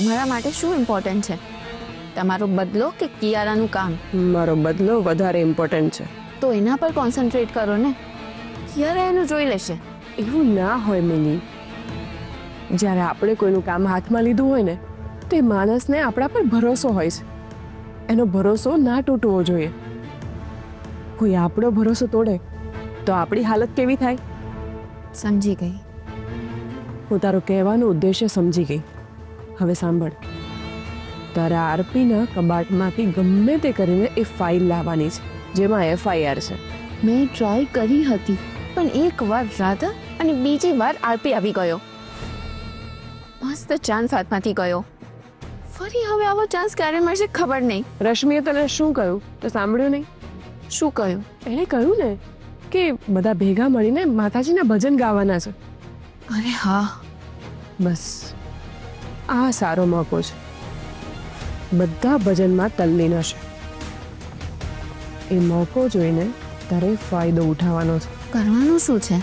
તમારા માટે શું ઇમ્પોર્ટન્ટ છે? તમારો બદલો કે કિયારાનું કામ? મારો બદલો વધારે ઇમ્પોર્ટન્ટ છે. તો એના પર કોન્સન્ટ્રેટ કરો ને. કિયારા એનું જોઈ લેશે. એવું ના હોય મિની. જ્યારે આપણે કોઈનું કામ હાથમાં લીધું હોય ને તો એ માણસને આપણા પર ભરોસો હોય છે. એનો ભરોસો ના તૂટવો જોઈએ. કોઈ આપણો ભરોસો તોડે તો આપણી હાલત કેવી થાય? સમજી ગઈ. હું તારો કહેવાનો ઉદ્દેશ્ય સમજી ગઈ. હવે સાંભળ, તારા આરપીના કબાટમાંથી ગમે તે કરીને એ ફાઇલ લાવવાની છે જેમાં FIR છે. મેં ટ્રાય કરી હતી, પણ એક વાર રાધા અને બીજી વાર આરપી આવી ગયો. મસ્ત ચાન્સ હાથમાંથી ગયો. ફરી હવે આવો ચાન્સ ક્યારે મળશે ખબર નહીં. રશ્મિએ તને શું કહ્યું તો સાંભળ્યું નહીં? શું કહ્યું? એણે કહ્યું ને કે બધા ભેગા મળીને માતાજીના ભજન ગાવાના છે. અરે હા, બસ આ સારો મોકો છે. બધા ભજનમાં તલ્લીન હશે. એ મોકો જોઈને તારે ફાયદો ઉઠાવવાનો છે. કરવાનું શું છે?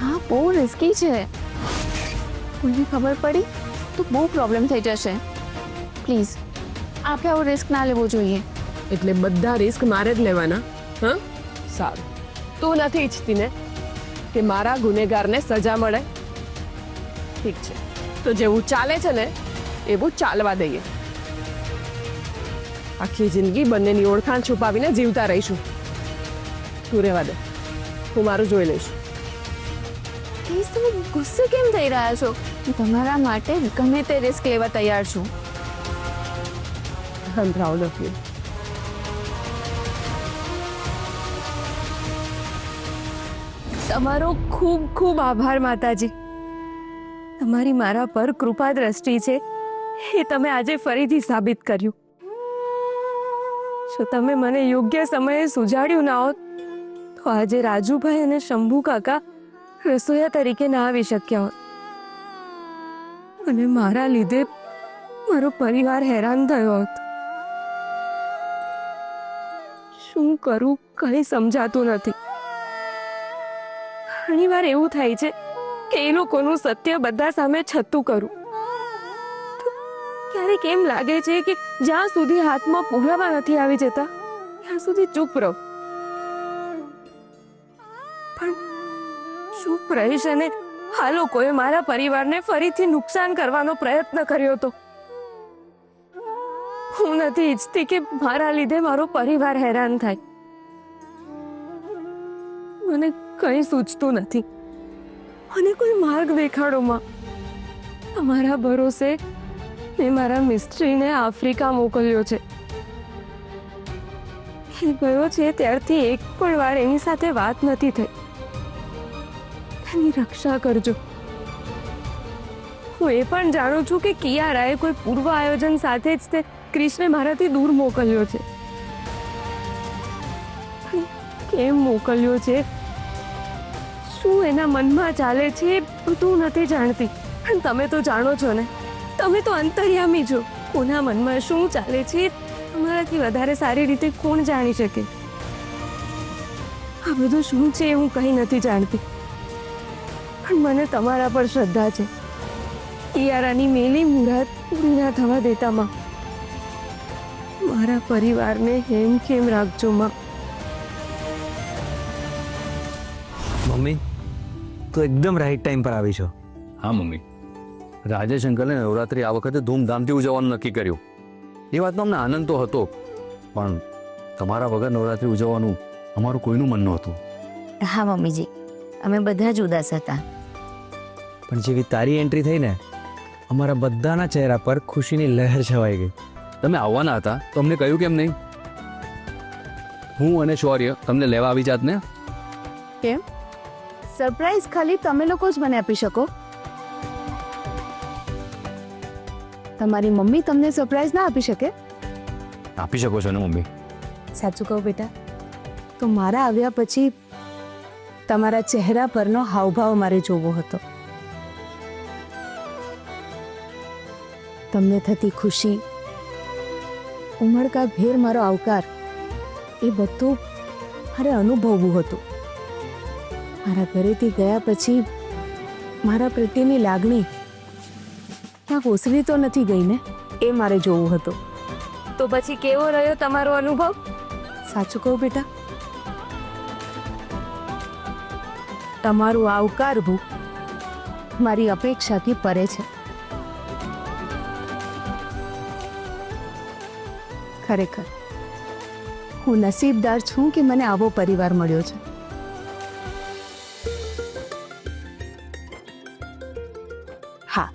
હા, બહુ રિસ્કી છે. કોઈને ખબર પડી તો બહુ પ્રોબ્લેમ થઈ જશે. પ્લીઝ, આપણે આવો રિસ્ક ના લેવો જોઈએ. એટલે બધા રિસ્ક મારે જ લેવાના? હા, સારું. તું નથી ઈચ્છતી ને કે મારા ગુનેગારને સજા મળે? ઠીક છે, તો જેવું ચાલે છે ને એવું ચાલવા દઈએ. આખી જિંદગી બંનેની ઓળખાણ છુપાવીને જીવતા રહીશું. તું રહેવા દે, હું મારું જોઈ લઈશ. પ્લીઝ, તમે ગુસ્સે કેમ થઈ રહ્યા છો? હું તમારા માટે ગમે તે રિસ્ક લેવા તૈયાર છું. આઈ એમ પ્રાઉડ ઓફ યુ. તમારો ખૂબ ખૂબ આભાર માતાજી. તમારી મારા પર કૃપા દ્રષ્ટિ છે એ તમે આજે ફરીથી સાબિત કર્યું. જો તમે મને યોગ્ય સમયે સુજાડ્યું ના હોત તો આજે રાજુભાઈ અને શંભુ કાકા રસોઈયા તરીકે ના આવી શક્યા હોત અને મારા લીધે મારો પરિવાર હેરાન થયો હોત. શું કરું કંઈ સમજાતું નથી. ઘણીવાર એવું થાય છે કે એ લોકોનું સત્ય બધા સામે છતું કરું. ક્યારેક એમ લાગે છે કે જ્યાં સુધી હાથમાં પુરાવા નથી આવી જતા ત્યાં સુધી ચૂપ રહો. પણ ચૂપ રહીશ અને આ લોકોએ મારા પરિવારને ફરીથી નુકસાન કરવાનો પ્રયત્ન કર્યો હતો. હું નથી ઈચ્છતી કે મારા લીધે મારો પરિવાર હેરાન થાય. મને કંઈ સૂચતું નથી. મને કોઈ માર્ગ દેખાડો માં. તમારા ભરોસે મેં મારા મિસ્ત્રીને આફ્રિકા મોકલ્યો છે. એ ગયો છે ત્યારથી એક પણ વાર એની સાથે વાત નથી થઈ. એની રક્ષા કરજો. હું એ પણ જાણું છું કે કિયારાએ કોઈ પૂર્વ આયોજન સાથે જ તે ક્રિશને મારાથી દૂર મોકલ્યો છે. કેમ મોકલ્યો છે, શું એના મનમાં ચાલે છે એ બધું નથી જાણતી. પણ તમે તો જાણો છો ને, તમે તો અંતર્યામી છો. કોના મનમાં શું ચાલે છે તમારાથી વધારે સારી રીતે કોણ જાણી શકે? આ બધું શું છે હું કંઈ નથી જાણતી, પણ મને તમારા પર શ્રદ્ધા છે. કિયારાની મેલી મુરાદ પૂરી ના થવા દેતા માં. મારા પરિવારને હેમખેમ રાખજો માં. મમ્મી, તો એકદમ રાઈટ ટાઈમ પર આવી છો. હા મમ્મી, રાજેશ અંકલે નવરાત્રી આ વખતે ધૂમધામથી ઉજવવાનું નક્કી કર્યું. એ વાતનો અમને આનંદ તો હતો, પણ તમારા વગર નવરાત્રી ઉજવવાનું અમારું કોઈનું મન નહોતું. હા મમ્મીજી, અમે બધા જ ઉદાસ હતા. પણ જેવી તારી એન્ટ્રી થઈ ને, અમારા બધાના ચહેરા પર ખુશીની લહેર છવાઈ ગઈ. તમે આવવાના હતા તો અમને કહ્યું કેમ નહીં? હું અને શૌર્ય તમને લેવા આવી જાત ને. કેમ? સરપ્રાઈઝ ખાલી તમે લોકો જ મને આપી શકો? તમારી મમ્મી તમને સરપ્રાઈઝ ના આપી શકે? આપી શકો છો ને મમ્મી. સાચું કહું બેટા, તો મારા આવ્યા પછી તમારા ચહેરા પરનો હાવભાવ મારે જોવો હતો. તમને થતી ખુશી, ઉમળકા ભેર મારો આવકાર એ બધું મારે અનુભવવું હતું. મારા ઘરેથી ગયા પછી મારા પ્રત્યેની લાગણી ત્યાં ઓસરી તો નથી ગઈ ને, એ મારે જોવું હતું. તો પછી કેવો રહ્યો તમારો અનુભવ? સાચું કહું બેટા, તમારું આવકારવું મારી અપેક્ષાથી પરે છે. ખરેખર હું નસીબદાર છું કે મને આવો પરિવાર મળ્યો છે. હા,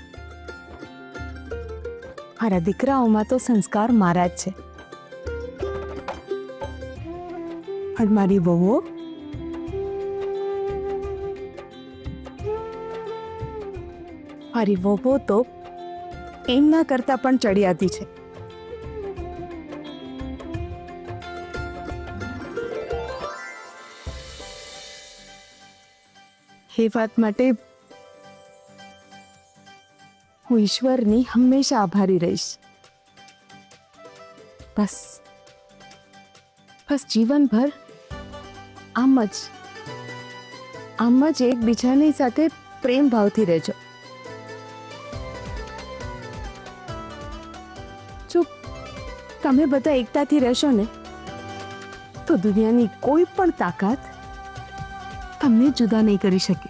મારા દીકરાઓમાં તો સંસ્કાર મારા જ છે, પણ મારી વહુઓ તો એમના કરતા પણ ચડિયાતી છે. એ વાત માટે હું ઈશ્વરની હંમેશા આભારી રહીશ. બસ જીવનભર આમ જ એકબીજાની સાથે પ્રેમ ભાવથી રહેજો. જો તમે બધા એકતાથી રહેશો ને તો દુનિયાની કોઈ પણ તાકાત તમને જુદા નહીં કરી શકે.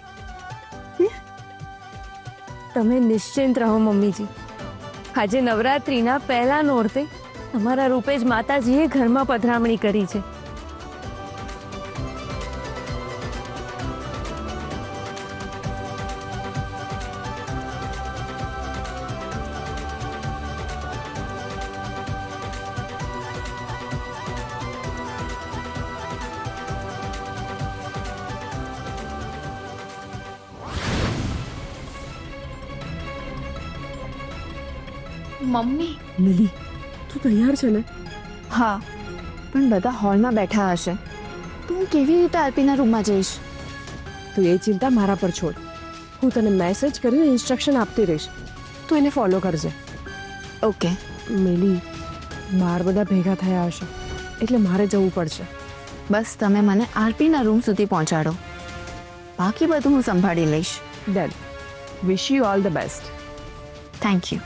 તમે નિશ્ચિંત રહો મમ્મીજી. આજે નવરાત્રીના પહેલા નોરતે તમારા રૂપે જ માતાજીએ ઘરમાં પધરામણી કરી છે. મમ્મી. મિલી, તું તૈયાર છે ને? હા, પણ બધા હોલમાં બેઠા હશે તો હું કેવી રીતે આરપીના રૂમમાં જઈશ? તું એ ચિંતા મારા પર છોડ. હું તને મેસેજ કરીને ઇન્સ્ટ્રક્શન આપતી રહીશ, તું એને ફોલો કરજે. ઓકે. મિલી, બહાર બધા ભેગા થયા હશે એટલે મારે જવું પડશે. બસ તમે મને આરપીના રૂમ સુધી પહોંચાડો, બાકી બધું હું સંભાળી લઈશ. Done. Wish you all the best. Thank you.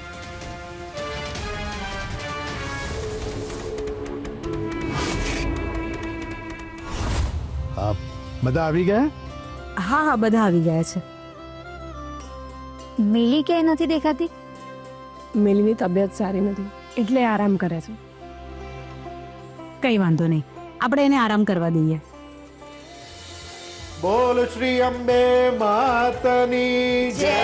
બધા આવી ગયા? હા, બધા આવી ગયા છે. મિલી ક્યાંય નથી દેખાતી. મિલીની તબિયત સારી નથી એટલે આરામ કરે છે. કઈ વાંધો નહીં, આપણે એને આરામ કરવા દઈએ. બોલ શ્રી અંબે માતની જય.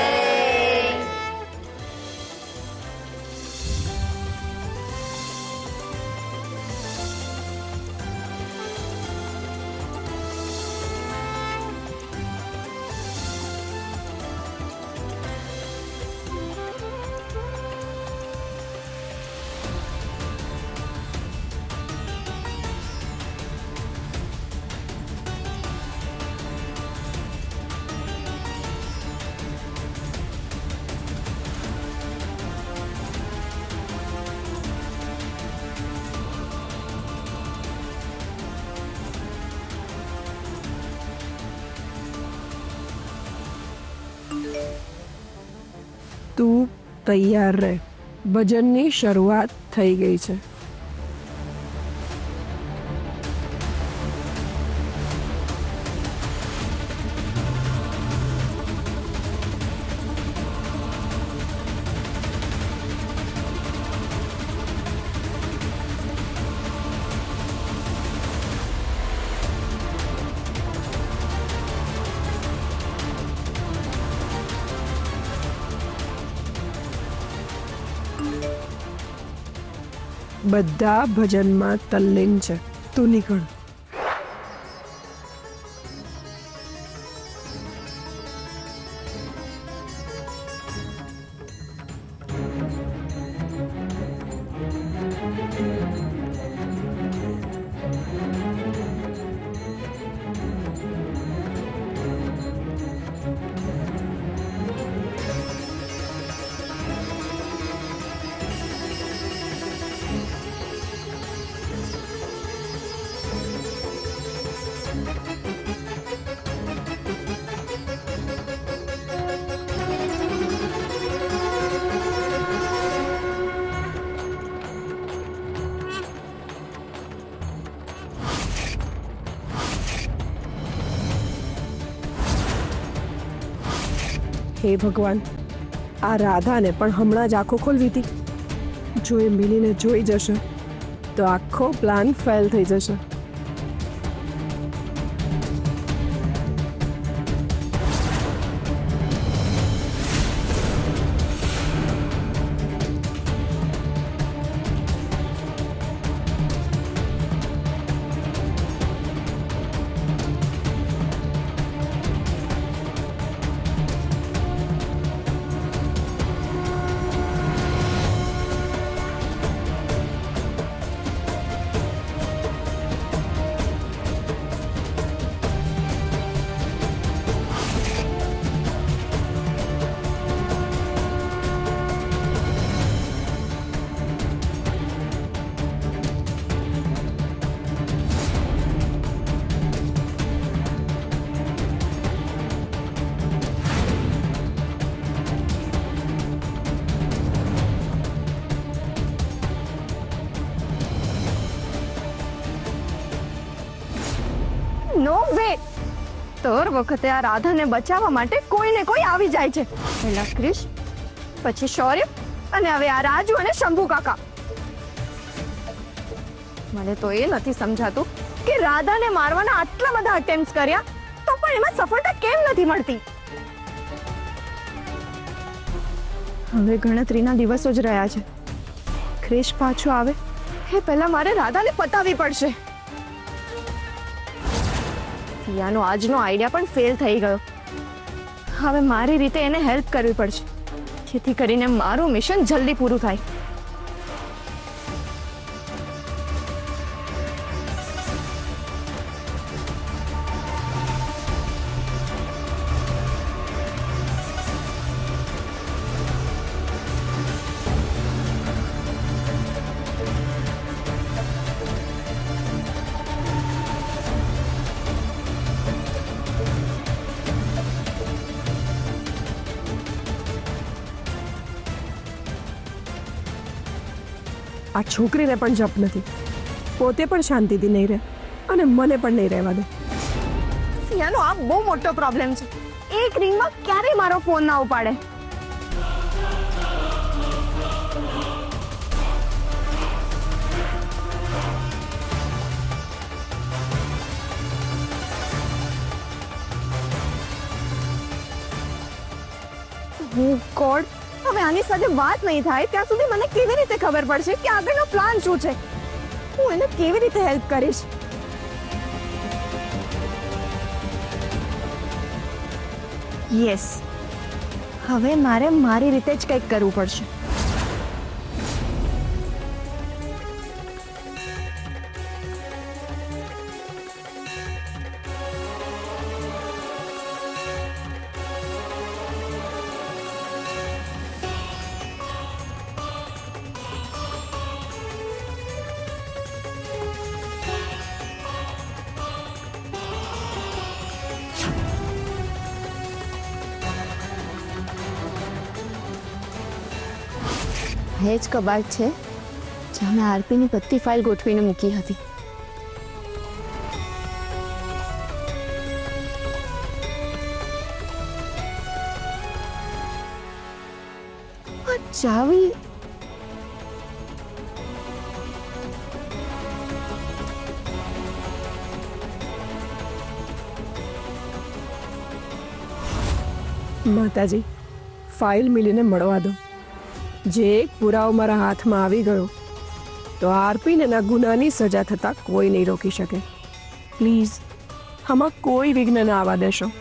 તું તૈયાર રહે, ભજનની શરૂઆત થઈ ગઈ છે. બધા ભજનમાં તલ્લીન છે. તું નીકળ. હે ભગવાન, આ રાધાને પણ હમણાં જ આંખો ખોલવી હતી. જો એ મિલીને જોઈ જશે તો આખો પ્લાન ફેલ થઈ જશે. નો વે, દર વખતે આ રાધાને બચાવવા માટે કોઈ ને કોઈ આવી જાય છે. પહેલા ક્રિશ, પછી શૌર્ય, અને હવે આ રાજુ અને શંભુ કાકા. મને તો એ નથી સમજાતું કે રાધાને મારવાના આટલા બધા અટેમ્પ્ટ્સ કર્યા તો પણ એમાં સફળતા કેમ નથી મળતી. હવે ગણતરીના દિવસો જ રહ્યા છે. ક્રિશ પાછો આવે એ પહેલા મારે રાધાને પતાવવી પડશે. પિયાનો આજનો આઈડિયા પણ ફેલ થઈ ગયો. હવે મારી રીતે એને હેલ્પ કરવી પડશે જેથી કરીને મારું મિશન જલ્દી પૂરું થાય. આ છોકરીને પણ જપ નથી, પોતે પણ શાંતિથી નહીં રહે અને મને પણ નહીં રહેવા દે. પિયાનો આ બહુ મોટો પ્રોબ્લેમ છે. એક રિંગમાં ક્યારેય મારો ફોન ના ઉપાડે. ગોડ, હવે આની સાથે વાત નહીં થાય ત્યાં સુધી મને કેવી રીતે ખબર પડશે કે આગળનો પ્લાન શું છે? હું એને કેવી રીતે હેલ્પ કરીશ? યસ, હવે મારે મારી રીતે જ કંઈક કરવું પડશે. એ જ કબાટ છે જ્યાં મેં આરપીની બધી ફાઇલ ગોઠવીને મૂકી હતી. આ ચાવી માતાજી, ફાઇલ મિલીને મળવા દો. જે એક પુરાવો મારા હાથમાં આવી ગયો તો આરપીને ના ગુનાની સજા થતા કોઈ નહીં રોકી શકે. પ્લીઝ, આમાં કોઈ વિઘ્ન ના આવવા દેશો.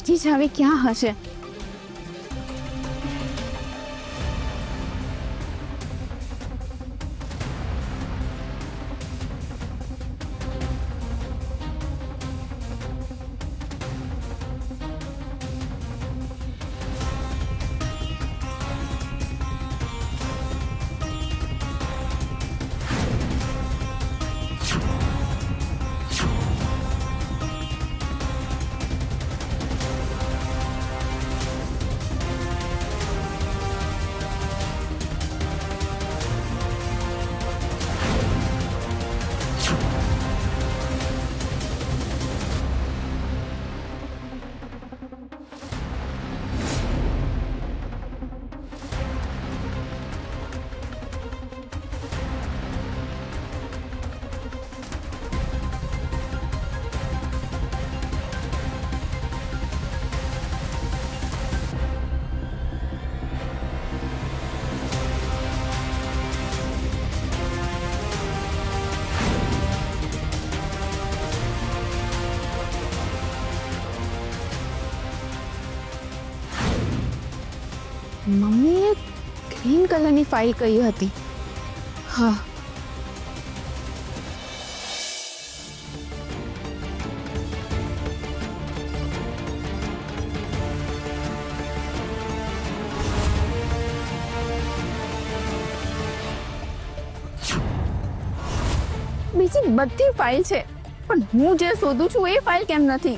બીજી ચાવી ક્યાં હશે? મમ્મીએ ગ્રીન કલરની ફાઇલ કહી હતી. હા, બીજી બધી ફાઇલ છે, પણ હું જે શોધું છું એ ફાઇલ કેમ નથી?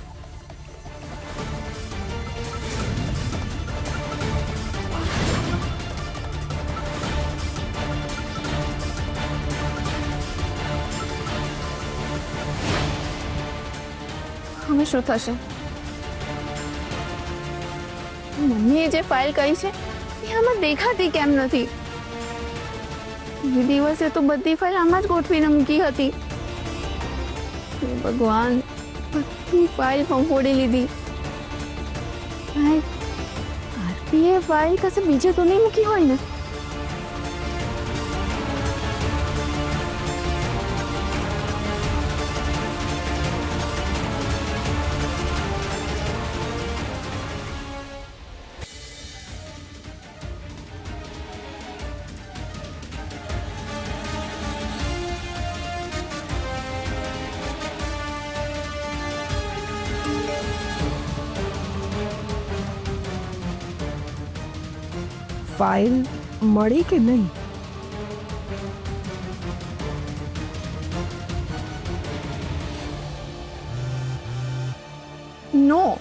હવે શું થશે? મમ્મીએ જે ફાઇલ કહી છે એ આમાં દેખાતી કેમ નથી? એ દિવસે તો બધી ફાઇલ આમાં જ ગોઠવીને મૂકી હતી. હે ભગવાન, બધી ફાઇલ ફંફોડી લીધી. આરપીએ ફાઇલ કશે બીજે તો નહીં મૂકી હોય ને? ફાઇલ મળી કે નહીં? નો.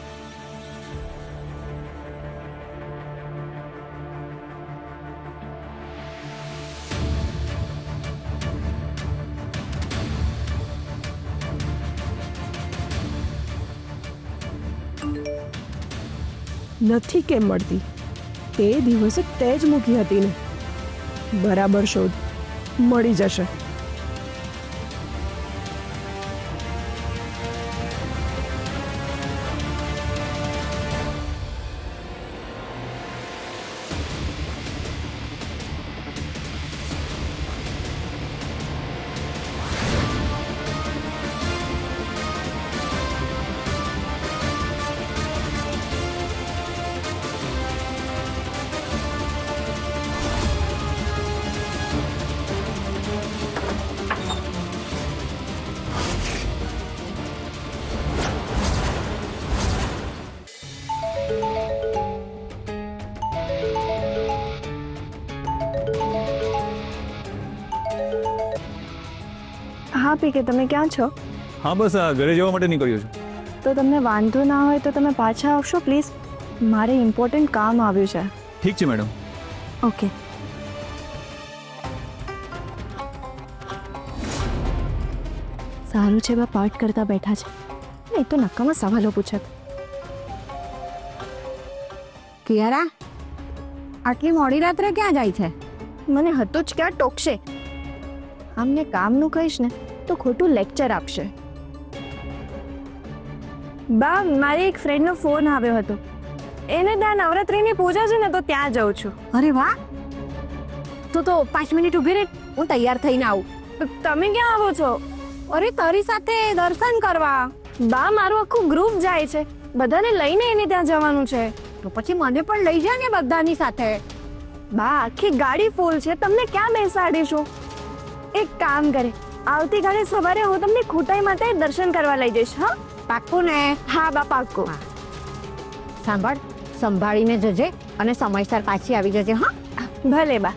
નથી કેમ મળતી? તે દિવસે તે જ મૂકી હતી ને. બરાબર શોધ, મળી જશે. હા પીકે, તમે ક્યાં છો? હા બસ આ ઘરે જવા માટે નીકળ્યો છું. તો તમને વાંધો ના હોય તો તમે પાછા આવશો પ્લીઝ. મારે ઇમ્પોર્ટન્ટ કામ આવ્યું છે. ઠીક છે મેડમ. ઓકે. સારું છે બા પાઠ કરતા બેઠા છે, નહીં તો નકામા સવાલો પૂછત. કિયારા, આટલી મોડી રાત્રે ક્યાં જાય છે? મને હતું જ ક્યાં ટોકશે. આમને કામનું કહીશ ને તો ખોટું લેક્ચર આપશે. બા, મારી એક ફ્રેન્ડનો ફોન આવ્યો હતો. એને ત્યાં નવરાત્રિની પૂજા છે ને તો ત્યાં જાઉં છું. અરે વાહ, તો 5 મિનિટ ઊભી રહે, હું તૈયાર થઈને આવું. તમે ક્યાં આવો છો? અરે તારી સાથે દર્શન કરવા. બા, મારું આખું ગ્રુપ જાય છે, બધાને લઈને એને ત્યાં જવાનું છે. તો પછી મને પણ લઈ જા ને બધાની સાથે. બા, આખી ગાડી ફૂલ છે, તમને ક્યાં બેસાડીશું? એક કામ કરે, આવતીકાલે સવારે હું તમને ખોટાઈ માતા દર્શન કરવા લઈ જઈશ. હા પાક્કું ને? હા બા, પાક્કું. સાંભળ, સંભાળીને જજે અને સમયસર પાછી આવી જજે. હા ભલે બા.